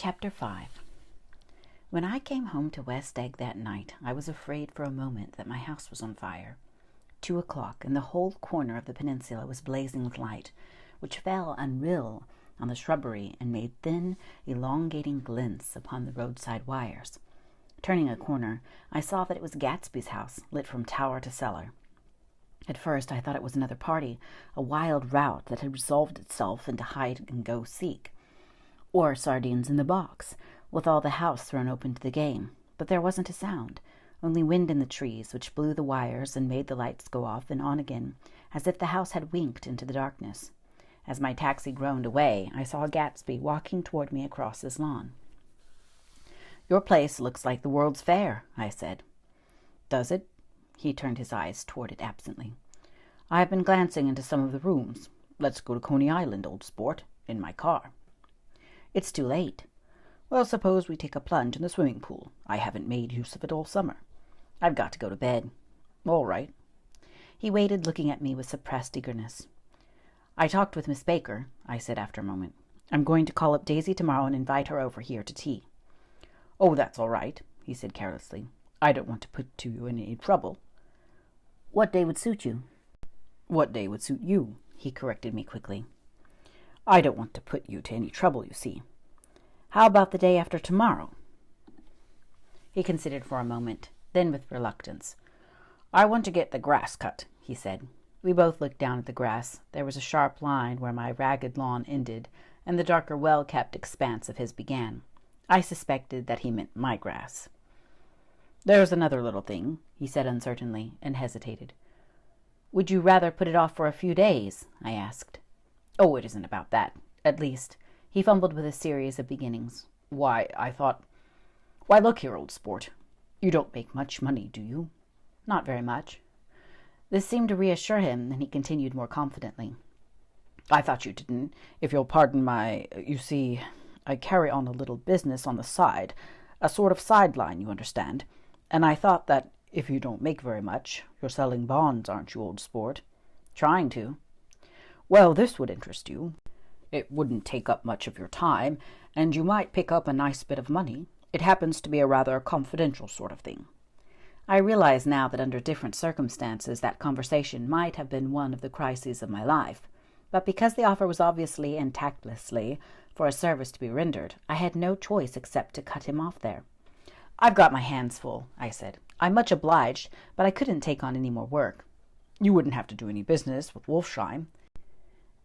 Chapter 5. When I came home to West Egg that night, I was afraid for a moment that my house was on fire. 2:00, and the whole corner of the peninsula was blazing with light, which fell unreal on the shrubbery and made thin, elongating glints upon the roadside wires. Turning a corner, I saw that it was Gatsby's house, lit from tower to cellar. At first I thought it was another party, a wild rout that had resolved itself into hide-and-go-seek, or sardines in the box, with all the house thrown open to the game. But there wasn't a sound, only wind in the trees, which blew the wires and made the lights go off and on again, as if the house had winked into the darkness. As my taxi groaned away, I saw Gatsby walking toward me across his lawn. "Your place looks like the World's Fair," I said. "Does it?" He turned his eyes toward it absently. "I have been glancing into some of the rooms. Let's go to Coney Island, old sport, in my car." "It's too late." "Well, suppose we take a plunge in the swimming pool. I haven't made use of it all summer." "I've got to go to bed." "All right." He waited, looking at me with suppressed eagerness. "I talked with Miss Baker," I said after a moment. "I'm going to call up Daisy tomorrow and invite her over here to tea." "Oh, that's all right," he said carelessly. "I don't want to put you in any trouble." "What day would suit you?" "What day would suit you?" he corrected me quickly. "I don't want to put you to any trouble, you see." "How about the day after tomorrow?" He considered for a moment, then with reluctance. "I want to get the grass cut," he said. We both looked down at the grass. There was a sharp line where my ragged lawn ended, and the darker, well-kept expanse of his began. I suspected that he meant my grass. "There's another little thing," he said uncertainly, and hesitated. "Would you rather put it off for a few days?" I asked. "Oh, it isn't about that. At least," he fumbled with a series of beginnings. "Why, I thought... Why, look here, old sport. You don't make much money, do you?" "Not very much." This seemed to reassure him, and he continued more confidently. "I thought you didn't. If you'll pardon my... You see, I carry on a little business on the side, a sort of sideline, you understand, and I thought that if you don't make very much, you're selling bonds, aren't you, old sport?" "Trying to." "Well, this would interest you. It wouldn't take up much of your time, and you might pick up a nice bit of money. It happens to be a rather confidential sort of thing." I realize now that under different circumstances that conversation might have been one of the crises of my life, but because the offer was obviously and tactlessly for a service to be rendered, I had no choice except to cut him off there. "I've got my hands full," I said. "I'm much obliged, but I couldn't take on any more work." "You wouldn't have to do any business with Wolfsheim."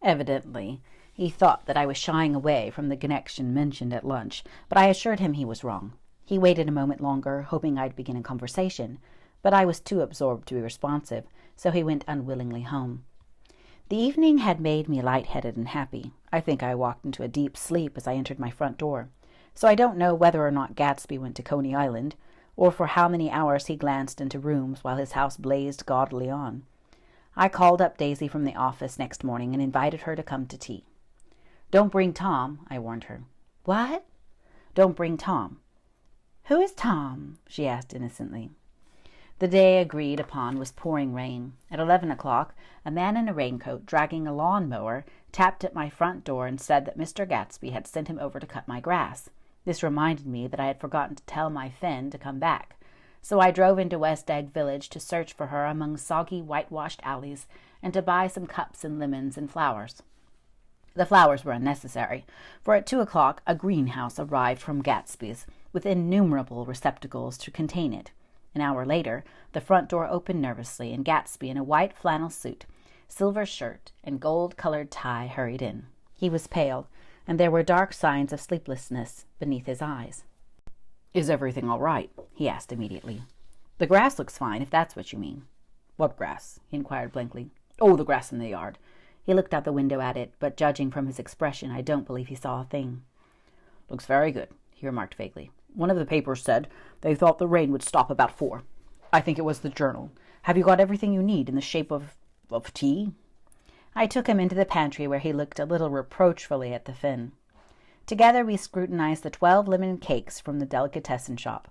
Evidently, he thought that I was shying away from the connection mentioned at lunch, but I assured him he was wrong. He waited a moment longer, hoping I'd begin a conversation, but I was too absorbed to be responsive, so he went unwillingly home. The evening had made me light-headed and happy. I think I walked into a deep sleep as I entered my front door, so I don't know whether or not Gatsby went to Coney Island, or for how many hours he glanced into rooms while his house blazed gaudily on. I called up Daisy from the office next morning and invited her to come to tea. "Don't bring Tom," I warned her. "What?" "Don't bring Tom." "Who is Tom?" she asked innocently. The day agreed upon was pouring rain. At 11:00, a man in a raincoat, dragging a lawn-mower, tapped at my front door and said that Mr. Gatsby had sent him over to cut my grass. This reminded me that I had forgotten to tell my Finn to come back, so I drove into West Egg Village to search for her among soggy, whitewashed alleys and to buy some cups and lemons and flowers. The flowers were unnecessary, for at 2:00 a greenhouse arrived from Gatsby's, with innumerable receptacles to contain it. An hour later, the front door opened nervously, and Gatsby, in a white flannel suit, silver shirt, and gold-colored tie, hurried in. He was pale, and there were dark signs of sleeplessness beneath his eyes. "Is everything all right?" he asked immediately. "The grass looks fine, if that's what you mean." "What grass?" he inquired blankly. "Oh, the grass in the yard." He looked out the window at it, but judging from his expression, I don't believe he saw a thing. "Looks very good," he remarked vaguely. "One of the papers said they thought the rain would stop about 4. I think it was the Journal. Have you got everything you need in the shape of tea?" I took him into the pantry, where he looked a little reproachfully at the Finn. Together we scrutinized the 12 lemon cakes from the delicatessen shop.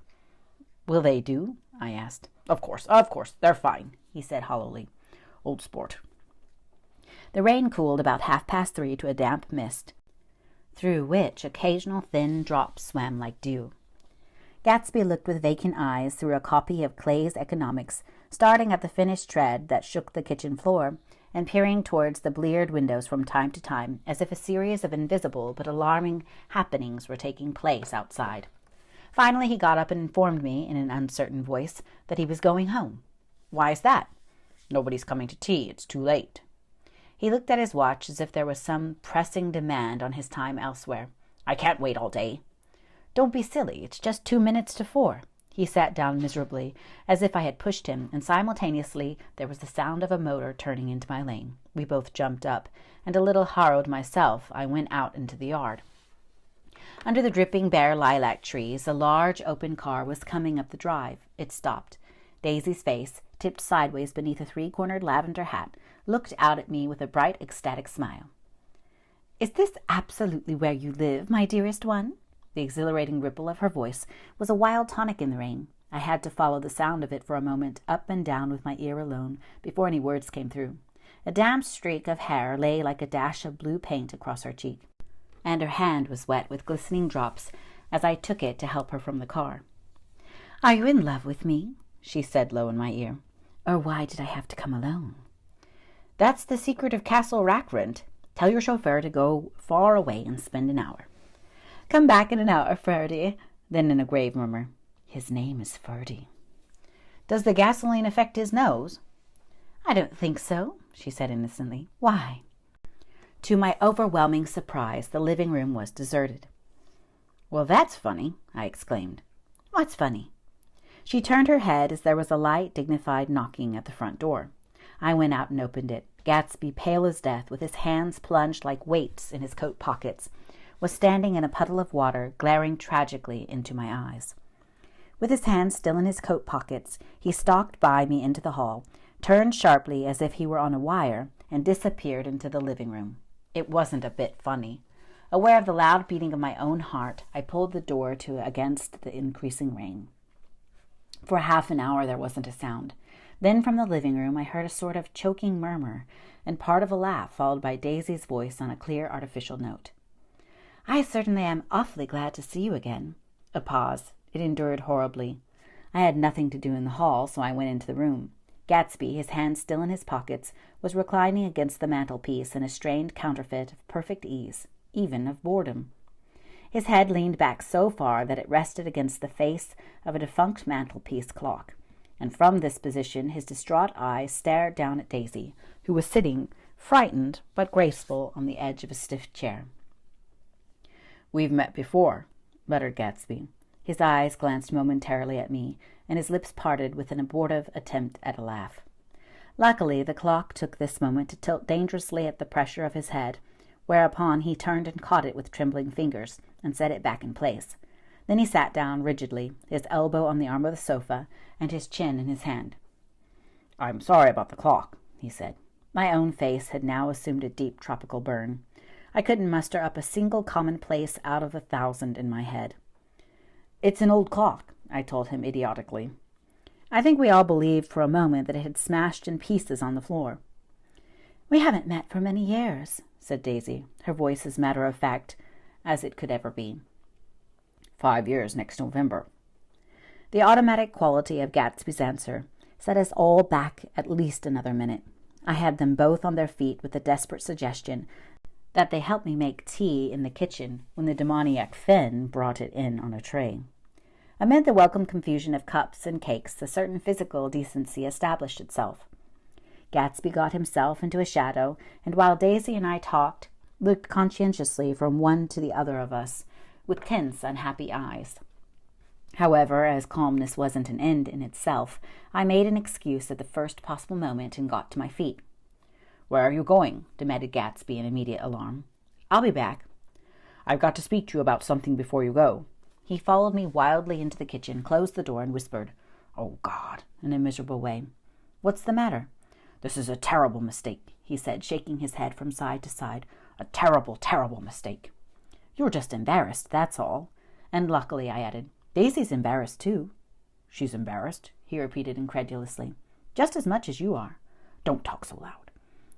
"Will they do?" I asked. Of course, they're fine," he said hollowly. "Old sport." The rain cooled about 3:30 to a damp mist. through which occasional thin drops swam like dew. Gatsby looked with vacant eyes through a copy of Clay's Economics, starting at the finished tread that shook the kitchen floor, and peering towards the bleared windows from time to time, as if a series of invisible but alarming happenings were taking place outside. Finally he got up and informed me, in an uncertain voice, that he was going home. "Why's that?" "Nobody's coming to tea. It's too late." He looked at his watch as if there was some pressing demand on his time elsewhere. "I can't wait all day." "Don't be silly. It's just 2 minutes to 4. He sat down miserably, as if I had pushed him, and simultaneously there was the sound of a motor turning into my lane. We both jumped up, and a little harrowed myself, I went out into the yard. Under the dripping bare lilac trees, a large open car was coming up the drive. It stopped. Daisy's face, tipped sideways beneath a 3-cornered lavender hat, looked out at me with a bright, ecstatic smile. "Is this absolutely where you live, my dearest one?" The exhilarating ripple of her voice was a wild tonic in the rain. I had to follow the sound of it for a moment, up and down with my ear alone, before any words came through. A damp streak of hair lay like a dash of blue paint across her cheek, and her hand was wet with glistening drops as I took it to help her from the car. "Are you in love with me?" she said low in my ear. "Or why did I have to come alone?" "That's the secret of Castle Rackrent. Tell your chauffeur to go far away and spend an hour." "Come back in an hour, Ferdy." Then in a grave murmur, "His name is Ferdy." "Does the gasoline affect his nose?" "I don't think so," she said innocently. "Why?" To my overwhelming surprise, the living room was deserted. "Well, that's funny," I exclaimed. "What's funny?" She turned her head as there was a light, dignified knocking at the front door. I went out and opened it. Gatsby, pale as death, with his hands plunged like weights in his coat pockets, was standing in a puddle of water, glaring tragically into my eyes. With his hands still in his coat pockets, he stalked by me into the hall, turned sharply as if he were on a wire, and disappeared into the living room. It wasn't a bit funny. Aware of the loud beating of my own heart, I pulled the door to against the increasing rain. For half an hour there wasn't a sound. Then from the living room I heard a sort of choking murmur, and part of a laugh followed by Daisy's voice on a clear artificial note. "I certainly am awfully glad to see you again." A pause. It endured horribly. I had nothing to do in the hall, so I went into the room. Gatsby, his hands still in his pockets, was reclining against the mantelpiece in a strained counterfeit of perfect ease, even of boredom. His head leaned back so far that it rested against the face of a defunct mantelpiece clock, and from this position his distraught eyes stared down at Daisy, who was sitting, frightened but graceful, on the edge of a stiff chair. "We've met before," muttered Gatsby. His eyes glanced momentarily at me, and his lips parted with an abortive attempt at a laugh. Luckily, the clock took this moment to tilt dangerously at the pressure of his head, whereupon he turned and caught it with trembling fingers, and set it back in place. Then he sat down rigidly, his elbow on the arm of the sofa, and his chin in his hand. "I'm sorry about the clock," he said. My own face had now assumed a deep tropical burn. I couldn't muster up a single commonplace out of 1,000 in my head. "It's an old clock," I told him idiotically. I think we all believed for a moment that it had smashed in pieces on the floor. "We haven't met for many years," said Daisy, her voice as matter-of-fact as it could ever be. 5 years next November. The automatic quality of Gatsby's answer set us all back at least another minute. I had them both on their feet with the desperate suggestion that they help me make tea in the kitchen when the demoniac Finn brought it in on a tray. Amid the welcome confusion of cups and cakes, a certain physical decency established itself. Gatsby got himself into a shadow, and while Daisy and I talked, looked conscientiously from one to the other of us, with tense, unhappy eyes. However, as calmness wasn't an end in itself, I made an excuse at the first possible moment and got to my feet. "Where are you going?" demanded Gatsby in immediate alarm. "I'll be back." "I've got to speak to you about something before you go." He followed me wildly into the kitchen, closed the door, and whispered, "Oh, God," in a miserable way. "What's the matter?" "This is a terrible mistake," he said, shaking his head from side to side. "A terrible, terrible mistake." "You're just embarrassed, that's all." And luckily, I added, "Daisy's embarrassed, too." "She's embarrassed?" he repeated incredulously. "Just as much as you are." "Don't talk so loud."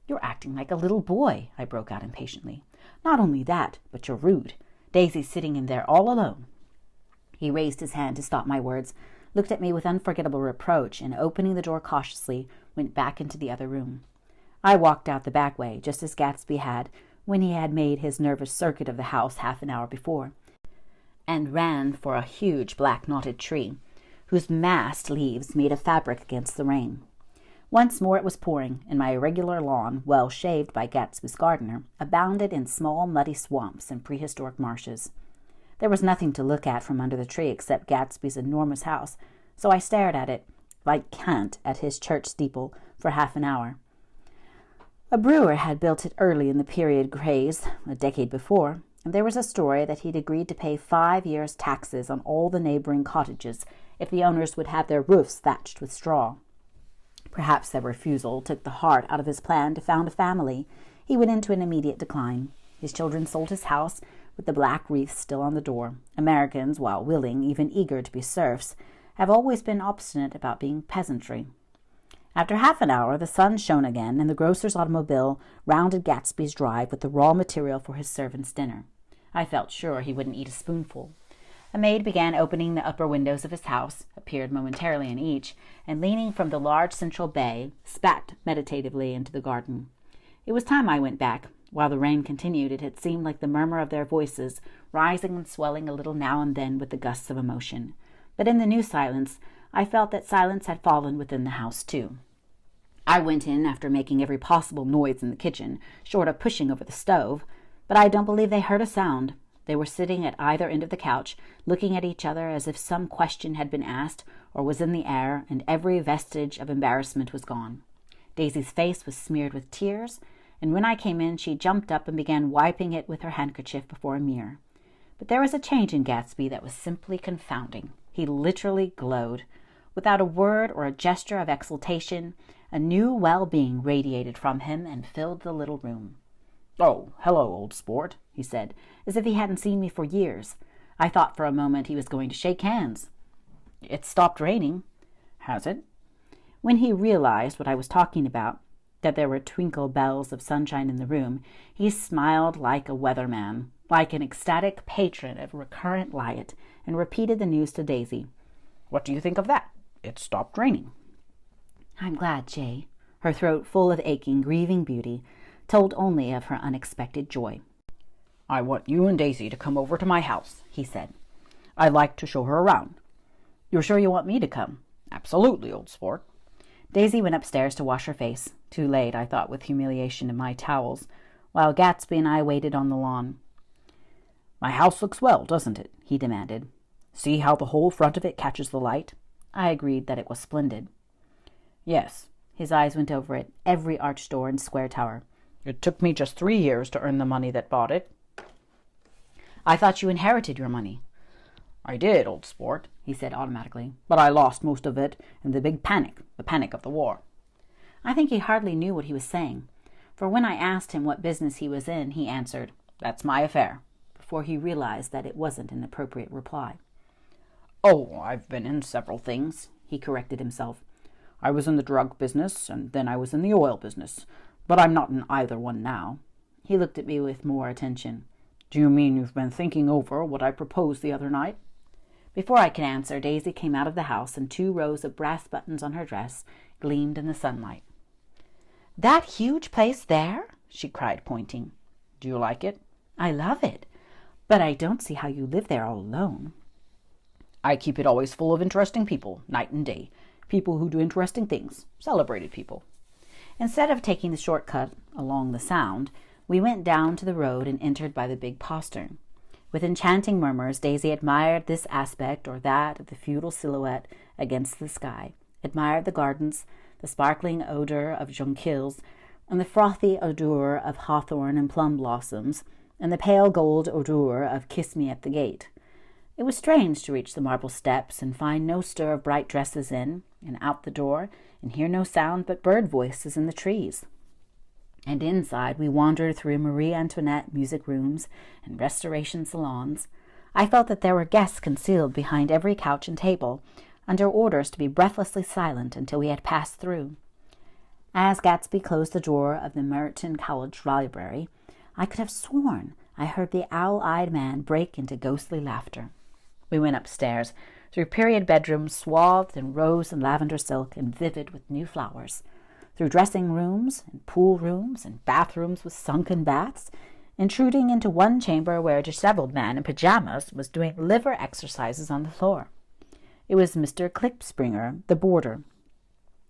"You're acting like a little boy," I broke out impatiently. Not only that, but you're rude. Daisy's sitting in there all alone." He raised his hand to stop my words, looked at me with unforgettable reproach, and opening the door cautiously, went back into the other room. I walked out the back way, just as Gatsby had, when he had made his nervous circuit of the house half an hour before, and ran for a huge black knotted tree, whose massed leaves made a fabric against the rain. Once more it was pouring, and my irregular lawn, well shaved by Gatsby's gardener, abounded in small muddy swamps and prehistoric marshes. There was nothing to look at from under the tree except Gatsby's enormous house, so I stared at it, like Kant at his church steeple, for half an hour. A brewer had built it early in the period craze, a decade before, and there was a story that he'd agreed to pay 5 years' taxes on all the neighboring cottages if the owners would have their roofs thatched with straw. Perhaps their refusal took the heart out of his plan to found a family. He went into an immediate decline. His children sold his house, with the black wreaths still on the door. Americans, while willing, even eager to be serfs, have always been obstinate about being peasantry. After half an hour, the sun shone again, and the grocer's automobile rounded Gatsby's drive with the raw material for his servant's dinner. I felt sure he wouldn't eat a spoonful. A maid began opening the upper windows of his house, appeared momentarily in each, and leaning from the large central bay, spat meditatively into the garden. It was time I went back. While the rain continued, it had seemed like the murmur of their voices, rising and swelling a little now and then with the gusts of emotion. But in the new silence, I felt that silence had fallen within the house, too. I went in after making every possible noise in the kitchen, short of pushing over the stove, but I don't believe they heard a sound. They were sitting at either end of the couch, looking at each other as if some question had been asked or was in the air, and every vestige of embarrassment was gone. Daisy's face was smeared with tears, and when I came in she jumped up and began wiping it with her handkerchief before a mirror. But there was a change in Gatsby that was simply confounding. He literally glowed. Without a word or a gesture of exultation, a new well-being radiated from him and filled the little room. "Oh, hello, old sport," he said, as if he hadn't seen me for years. I thought for a moment he was going to shake hands. "It's stopped raining." "Has it?" When he realized what I was talking about, that there were twinkle bells of sunshine in the room, he smiled like a weatherman, like an ecstatic patron of recurrent light, and repeated the news to Daisy. "What do you think of that? It's stopped raining." "I'm glad, Jay." Her throat full of aching, grieving beauty, told only of her unexpected joy. "I want you and Daisy to come over to my house," he said. "I'd like to show her around." "You're sure you want me to come?" "Absolutely, old sport." Daisy went upstairs to wash her face, too late, I thought, with humiliation in my towels, while Gatsby and I waited on the lawn. "My house looks well, doesn't it?" he demanded. "See how the whole front of it catches the light?" I agreed that it was splendid. "Yes." His eyes went over it, every arched door and square tower. "It took me just 3 years to earn the money that bought it." "I thought you inherited your money." "I did, old sport," he said automatically, "but I lost most of it in the big panic, the panic of the war." I think he hardly knew what he was saying, for when I asked him what business he was in, he answered, "That's my affair," before he realized that it wasn't an appropriate reply. "Oh, I've been in several things," he corrected himself. "I was in the drug business, and then I was in the oil business, but I'm not in either one now." He looked at me with more attention. "Do you mean you've been thinking over what I proposed the other night?" Before I could answer, Daisy came out of the house, and 2 rows of brass buttons on her dress gleamed in the sunlight. "That huge place there?" she cried, pointing. "Do you like it?" "I love it, but I don't see how you live there all alone." "I keep it always full of interesting people, night and day. People who do interesting things, celebrated people." Instead of taking the short cut along the Sound, we went down to the road and entered by the big postern. With enchanting murmurs, Daisy admired this aspect or that of the feudal silhouette against the sky, admired the gardens, the sparkling odor of jonquils, and the frothy odor of hawthorn and plum blossoms, and the pale gold odor of kiss me at the gate. It was strange to reach the marble steps and find no stir of bright dresses in and out the door, and hear no sound but bird voices in the trees. And inside we wandered through Marie Antoinette music rooms and restoration salons. I felt that there were guests concealed behind every couch and table, under orders to be breathlessly silent until we had passed through. As Gatsby closed the door of the Merton College library, I could have sworn I heard the owl-eyed man break into ghostly laughter. We went upstairs, through period bedrooms swathed in rose and lavender silk and vivid with new flowers, through dressing rooms and pool rooms and bathrooms with sunken baths, intruding into one chamber where a disheveled man in pajamas was doing liver exercises on the floor. It was Mr. Klipspringer, the boarder.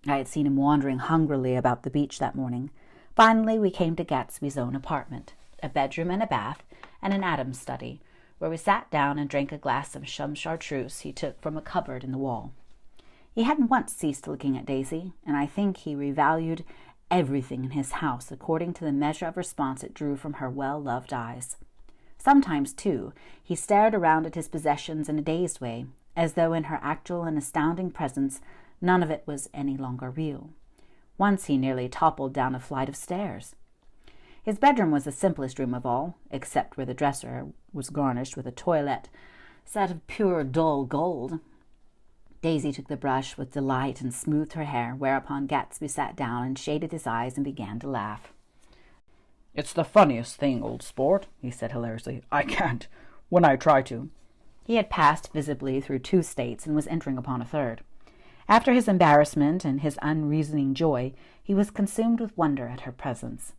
I had seen him wandering hungrily about the beach that morning. Finally, we came to Gatsby's own apartment, a bedroom and a bath, and an Adams study, where we sat down and drank a glass of some chartreuse he took from a cupboard in the wall. He hadn't once ceased looking at Daisy, and I think he revalued everything in his house according to the measure of response it drew from her well-loved eyes. Sometimes, too, he stared around at his possessions in a dazed way, as though in her actual and astounding presence none of it was any longer real. Once he nearly toppled down a flight of stairs. His bedroom was the simplest room of all, except where the dresser was garnished with a toilette set of pure dull gold. Daisy took the brush with delight and smoothed her hair, whereupon Gatsby sat down and shaded his eyes and began to laugh. "It's the funniest thing, old sport," he said hilariously. "I can't, when I try to." He had passed visibly through 2 states and was entering upon a third. After his embarrassment and his unreasoning joy, he was consumed with wonder at her presence.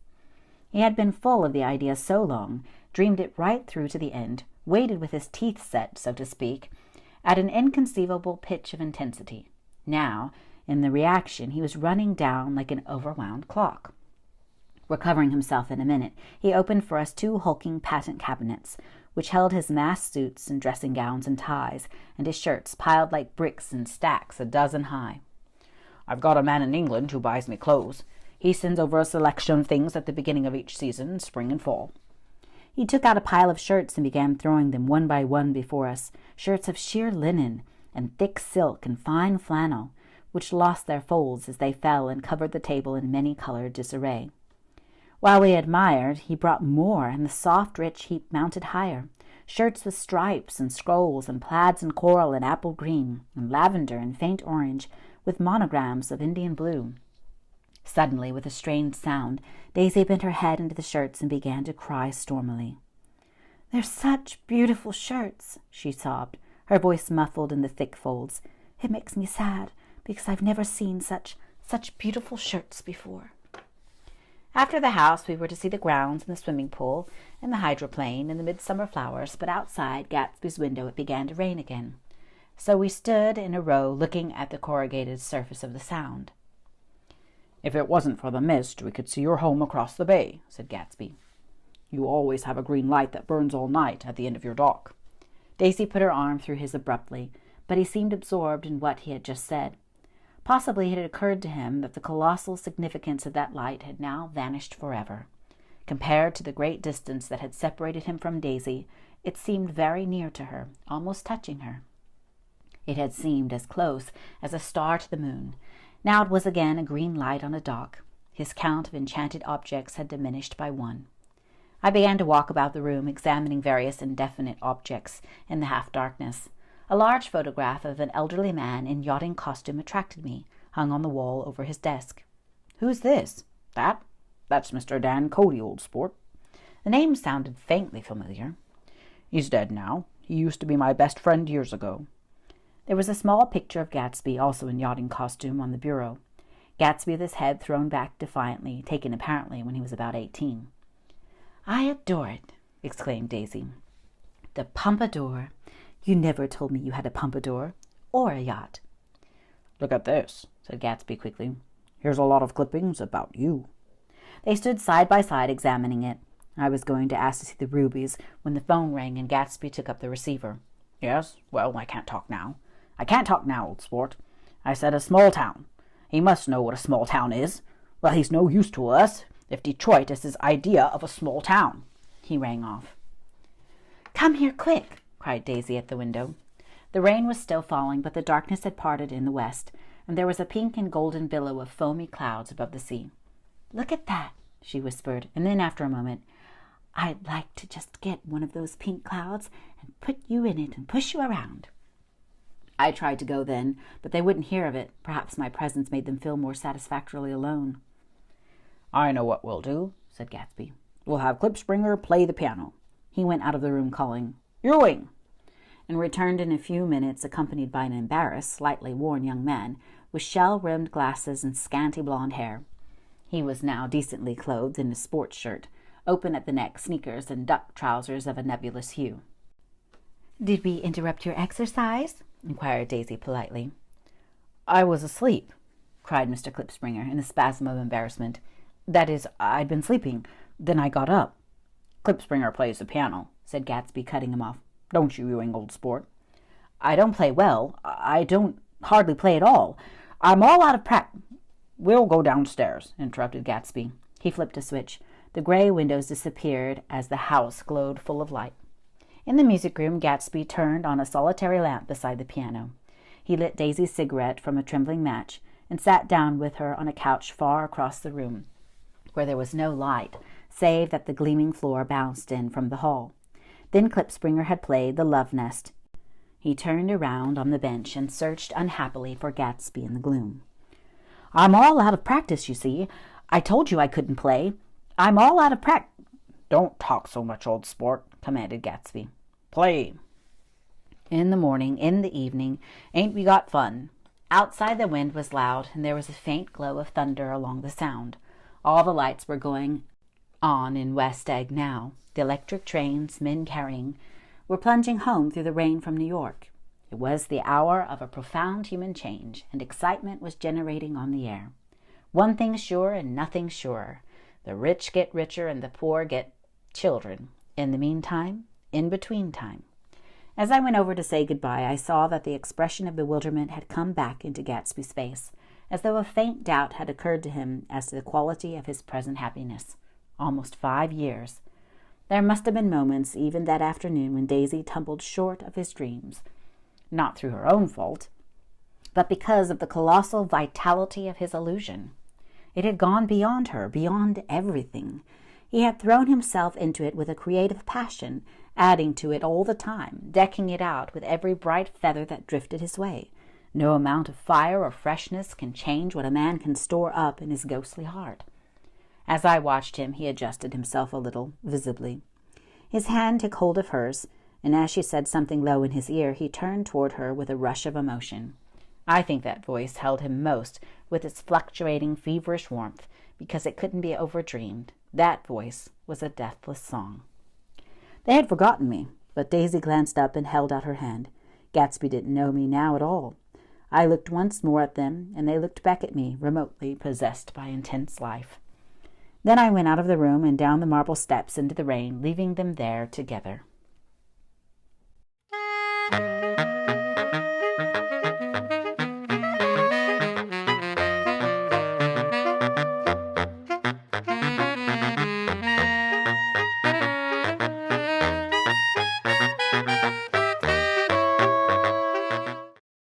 He had been full of the idea so long, dreamed it right through to the end, waited with his teeth set, so to speak, at an inconceivable pitch of intensity. Now, in the reaction, he was running down like an overwound clock. Recovering himself in a minute, he opened for us 2 hulking patent cabinets, which held his mass suits and dressing gowns and ties, and his shirts piled like bricks in stacks 12 high. "I've got a man in England who buys me clothes. He sends over a selection of things at the beginning of each season, spring and fall." He took out a pile of shirts and began throwing them one by one before us, shirts of sheer linen and thick silk and fine flannel, which lost their folds as they fell and covered the table in many-colored disarray. While we admired, he brought more, and the soft, rich heap mounted higher, shirts with stripes and scrolls and plaids and coral and apple green and lavender and faint orange, with monograms of Indian blue. Suddenly, with a strained sound, Daisy bent her head into the shirts and began to cry stormily. "They're such beautiful shirts," she sobbed, her voice muffled in the thick folds. "It makes me sad, because I've never seen such beautiful shirts before." After the house, we were to see the grounds and the swimming pool and the hydroplane and the midsummer flowers, but outside Gatsby's window it began to rain again. So we stood in a row looking at the corrugated surface of the Sound. "If it wasn't for the mist, we could see your home across the bay," said Gatsby. "You always have a green light that burns all night at the end of your dock." Daisy put her arm through his abruptly, but he seemed absorbed in what he had just said. Possibly it had occurred to him that the colossal significance of that light had now vanished forever. Compared to the great distance that had separated him from Daisy, it seemed very near to her, almost touching her. It had seemed as close as a star to the moon. Now it was again a green light on a dock. His count of enchanted objects had diminished by 1. I began to walk about the room, examining various indefinite objects in the half-darkness. A large photograph of an elderly man in yachting costume attracted me, hung on the wall over his desk. "Who's this?" That's Mr. Dan Cody, old sport." The name sounded faintly familiar. "He's dead now. He used to be my best friend years ago." There was a small picture of Gatsby, also in yachting costume, on the bureau. Gatsby with his head thrown back defiantly, taken apparently when he was about 18. "I adore it," exclaimed Daisy. "The pompadour. You never told me you had a pompadour, or a yacht." "Look at this," said Gatsby quickly. "Here's a lot of clippings about you." They stood side by side examining it. I was going to ask to see the rubies when the phone rang and Gatsby took up the receiver. "Yes, well, I can't talk now. I can't talk now, old sport. I said a small town. He must know what a small town is. Well, he's no use to us if Detroit is his idea of a small town." He rang off. "Come here, quick!" cried Daisy at the window. The rain was still falling, but the darkness had parted in the west, and there was a pink and golden billow of foamy clouds above the sea. "Look at that," she whispered, and then after a moment, "I'd like to just get one of those pink clouds and put you in it and push you around." I tried to go then, but they wouldn't hear of it. Perhaps my presence made them feel more satisfactorily alone. "I know what we'll do," said Gatsby. we'll have Klipspringer play the piano." He went out of the room calling, "Ewing!" and returned in a few minutes accompanied by an embarrassed, slightly worn young man with shell-rimmed glasses and scanty blonde hair. He was now decently clothed in a sports shirt, open at the neck sneakers, and duck trousers of a nebulous hue. "Did we interrupt your exercise?" inquired Daisy politely. "I was asleep," cried Mr. Klipspringer in a spasm of embarrassment. "That is, I'd been sleeping. Then I got up." "Klipspringer plays the piano," said Gatsby, cutting him off. "Don't you, Ewing, old sport?" "I don't play well. I don't hardly play at all. I'm all out of practice." "We'll go downstairs," interrupted Gatsby. He flipped a switch. The gray windows disappeared as the house glowed full of light. In the music room, Gatsby turned on a solitary lamp beside the piano. He lit Daisy's cigarette from a trembling match and sat down with her on a couch far across the room, where there was no light, save that the gleaming floor bounced in from the hall. Then Klipspringer had played the Love Nest. He turned around on the bench and searched unhappily for Gatsby in the gloom. "I'm all out of practice, you see. I told you I couldn't play. I'm all out of practice." "Don't talk so much, old sport," commanded Gatsby. "Play." In the morning, in the evening, ain't we got fun? Outside the wind was loud, and there was a faint glow of thunder along the sound. All the lights were going on in West Egg now. The electric trains, men carrying, were plunging home through the rain from New York. It was the hour of a profound human change, and excitement was generating on the air. One thing sure and nothing surer. The rich get richer and the poor get children. In the meantime, in between time. As I went over to say goodbye, I saw that the expression of bewilderment had come back into Gatsby's face, as though a faint doubt had occurred to him as to the quality of his present happiness. Almost 5 years. There must have been moments, even that afternoon, when Daisy tumbled short of his dreams. Not through her own fault, but because of the colossal vitality of his illusion. It had gone beyond her, beyond everything. He had thrown himself into it with a creative passion, adding to it all the time, decking it out with every bright feather that drifted his way. No amount of fire or freshness can change what a man can store up in his ghostly heart. As I watched him, he adjusted himself a little, visibly. His hand took hold of hers, and as she said something low in his ear, he turned toward her with a rush of emotion. I think that voice held him most, with its fluctuating, feverish warmth, because it couldn't be overdreamed. That voice was a deathless song. They had forgotten me, but Daisy glanced up and held out her hand. Gatsby didn't know me now at all. I looked once more at them, and they looked back at me, remotely possessed by intense life. Then I went out of the room and down the marble steps into the rain, leaving them there together.